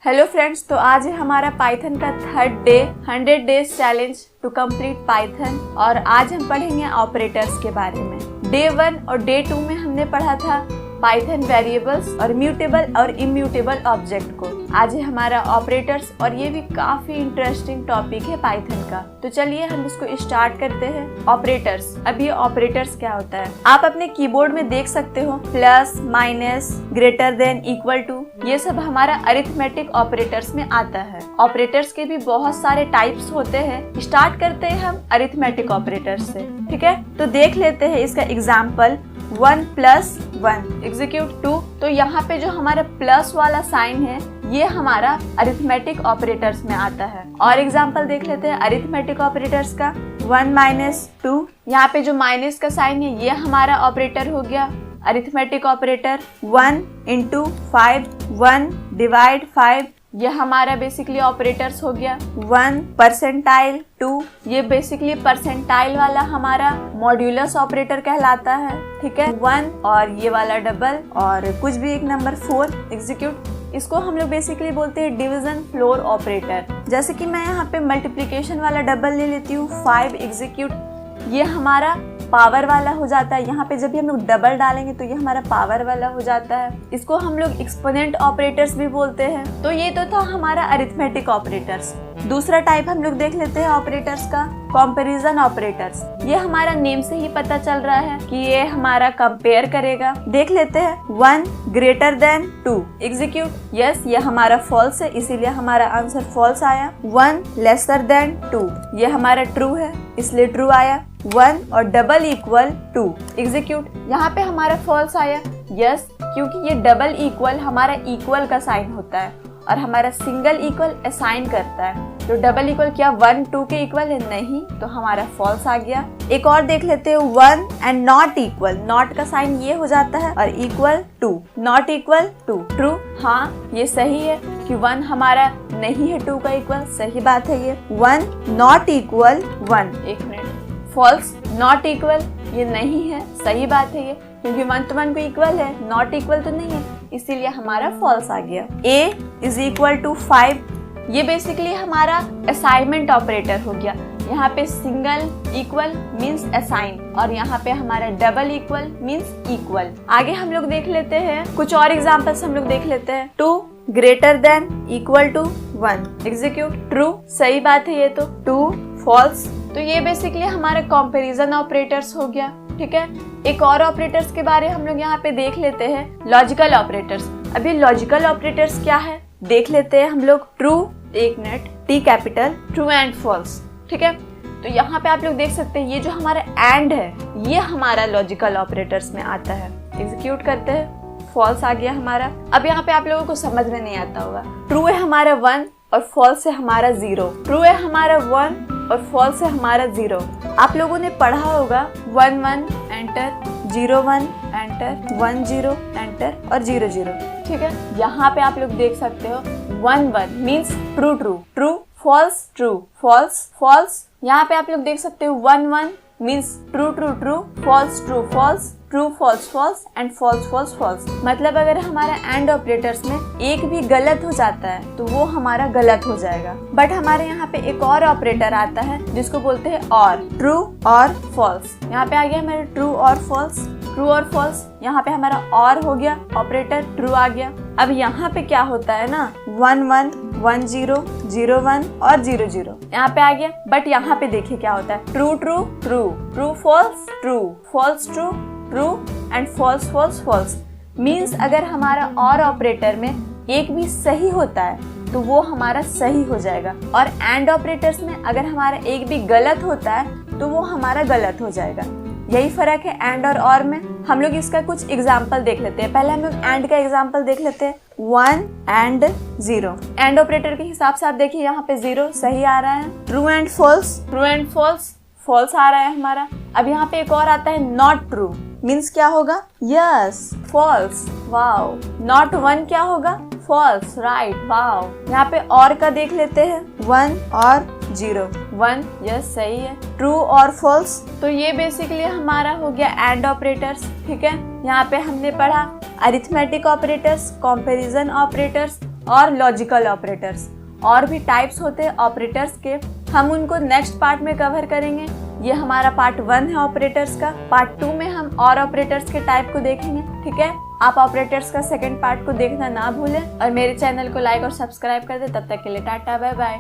Hello friends, तो आज है हमारा पाइथन का third day 100 days challenge to complete Python. और आज हम पढ़ेंगे ऑपरेटर्स के बारे में। डे 1 और डे 2 में हमने पढ़ा था पाइथन वेरिएबल्स और म्यूटेबल और इम्यूटेबल ऑब्जेक्ट को। आज है हमारा ऑपरेटर्स और ये भी काफी इंटरेस्टिंग टॉपिक है पाइथन का। तो चलिए हम इसको स्टार्ट करते हैं। ऑपरेटर्स। अब ये ऑपरेटर्स क्या होता है आप अपने कीबोर्ड में देख सकते हो, plus, minus, greater than, equal to, ये सब हमारा अरिथमेटिक ऑपरेटर्स में आता है। ऑपरेटर्स के भी बहुत सारे टाइप्स होते हैं। स्टार्ट करते हैं हम अरिथमेटिक ऑपरेटर्स से, ठीक है। तो देख लेते हैं इसका एग्जाम्पल 1 + 1 एग्जीक्यूट 2। तो यहाँ पे जो हमारा प्लस वाला साइन है ये हमारा अरिथमेटिक ऑपरेटर्स में आता है। और एग्जांपल देख लेते हैं अरिथमेटिक ऑपरेटर्स का 1 - 2। यहाँ पे जो माइनस का साइन है ये हमारा ऑपरेटर हो गया अरिथमेटिक ऑपरेटर। 1 × 5 1 / 5 ये हमारा बेसिकली ऑपरेटर्स हो गया। 1 परसेंटाइल 2 ये बेसिकली परसेंटाइल वाला हमारा मॉड्यूलस ऑपरेटर कहलाता है, ठीक है। 1 और ये वाला डबल और कुछ भी एक नंबर 4 एग्जीक्यूट। इसको हम लोग बेसिकली बोलते हैं डिवीजन फ्लोर ऑपरेटर। जैसे कि मैं यहाँ पे मल्टीप्लिकेशन वाला डबल ले लेती हूँ 5 एग्जीक्यूट। ये हमारा पावर वाला हो जाता है। यहाँ पे जब भी हम लोग डबल डालेंगे तो ये हमारा पावर वाला हो जाता है। इसको हम लोग एक्सपोनेंट ऑपरेटर्स भी बोलते हैं। तो ये तो था हमारा अरिथमेटिक ऑपरेटर्स। दूसरा टाइप हम लोग देख लेते हैं ऑपरेटर्स का, कंपैरिजन ऑपरेटर्स। ये हमारा नेम से ही पता चल रहा है कि ये हमारा कंपेयर करेगा। देख लेते हैं 1 > 2 एग्जीक्यूट। यस, ये हमारा फॉल्स है, इसीलिए हमारा आंसर फॉल्स आया। 1 < 2 ये हमारा ट्रू है, इसलिए ट्रू आया। 1 और डबल इक्वल 2 एग्जीक्यूट। यहाँ पे हमारा फॉल्स आया। यस, क्योंकि ये डबल इक्वल हमारा इक्वल का साइन होता है और हमारा सिंगल इक्वल असाइन करता है। तो डबल इक्वल क्या 1 2 के इक्वल है? नहीं, तो हमारा फॉल्स आ गया। एक और देख लेते हैं 1 and not equal। नॉट का साइन ये हो जाता है और इक्वल 2, नॉट इक्वल 2 ट्रू। हाँ, ये सही है कि 1 हमारा नहीं है 2 का इक्वल, सही बात है ये। 1 not equal 1 एक मिनट, फॉल्स। नॉट इक्वल ये नहीं है, सही बात है ये, क्योंकि 1 तो 1 को इक्वल है, नॉट इक्वल तो नहीं है, इसीलिए हमारा फॉल्स आ गया। a = 5 ये बेसिकली हमारा असाइनमेंट ऑपरेटर हो गया। यहाँ पे सिंगल इक्वल मीन्स असाइन और यहाँ पे हमारा डबल इक्वल मीन्स इक्वल। आगे हम लोग देख लेते हैं कुछ और एग्जांपल्स हम लोग देख लेते हैं। 2 > 1 एग्जीक्यूट। ट्रू, सही बात है ये तो। 2 फॉल्स। तो ये बेसिकली हमारा कंपैरिजन ऑपरेटर्स हो गया, ठीक है। एक और ऑपरेटर्स के बारे हम लोग यहाँ पे देख लेते हैं, लॉजिकल ऑपरेटर्स। अभी लॉजिकल ऑपरेटर्स क्या है देख लेते हैं हम लोग। ट्रू, एक minute, T capital, true and false, ठीक है। तो यहाँ पे आप लोग देख सकते हैं ये जो हमारा एंड है ये हमारा लॉजिकल ऑपरेटर्स में आता है। एग्जीक्यूट करते हैं, फॉल्स आ गया हमारा। अब यहाँ पे आप लोगों को समझ में नहीं आता होगा। ट्रू है हमारा 1 और फॉल्स है हमारा 0। ट्रू है हमारा 1 और फॉल्स है हमारा 0। आप लोगों ने पढ़ा होगा 1 1 एंटर, 0 1 एंटर, 1 0 एंटर और 0 0, ठीक है। यहाँ पे आप लोग देख सकते हो 1 1 means true true, true false, true false false. यहाँ पे आप लोग देख सकते हो 1 1 means true true true, false true false, true false false and false false false. मतलब अगर हमारा एंड ऑपरेटर्स में एक भी गलत हो जाता है तो वो हमारा गलत हो जाएगा। बट हमारे यहाँ पे एक और ऑपरेटर आता है जिसको बोलते हैं और, ट्रू और फॉल्स। यहाँ पे आ गया हमारा ट्रू और फॉल्स, ट्रू और फॉल्स। यहाँ पे हमारा और हो गया ऑपरेटर, ट्रू आ गया। अब यहाँ पे क्या होता है ना 1 1 1 0 0 1 और 0 0 यहाँ पे आ गया। बट यहाँ पे देखिए क्या होता है, true true true, true false true, false true, true and false false false. Means अगर हमारा और ऑपरेटर में एक भी सही होता है तो वो हमारा सही हो जाएगा, और एंड ऑपरेटर्स में अगर हमारा एक भी गलत होता है तो वो हमारा गलत हो जाएगा। यही फर्क है एंड और में। हम लोग इसका कुछ एग्जाम्पल देख लेते हैं। पहले हम लोग एंड का एग्जाम्पल देख लेते हैं। 1 and 0 एंड ऑपरेटर के हिसाब से आप देखिए यहाँ पे 0 सही आ रहा है। True and false, true and false, false आ रहा है हमारा। अब यहाँ पे एक और आता है नॉट ट्रू मीन्स क्या होगा? Yes, false. वाओ। नॉट 1 क्या होगा? False, right, wow. यहाँ पे और का देख लेते हैं 1 और 0 1, यस सही है। ट्रू और फॉल्स, तो ये बेसिकली हमारा हो गया एंड ऑपरेटर्स, ठीक है। यहाँ पे हमने पढ़ा अरिथमेटिक ऑपरेटर्स, कंपैरिजन ऑपरेटर्स और लॉजिकल ऑपरेटर्स। और भी टाइप्स होते हैं ऑपरेटर्स के, हम उनको नेक्स्ट पार्ट में कवर करेंगे। ये हमारा पार्ट 1 है ऑपरेटर्स का। पार्ट 2 में हम और ऑपरेटर्स के टाइप को देखेंगे। ठीक है, आप ऑपरेटर्स का सेकंड पार्ट को देखना ना भूलें और मेरे चैनल को लाइक और सब्सक्राइब कर दें। तब तक के लिए टाटा, बाय बाय।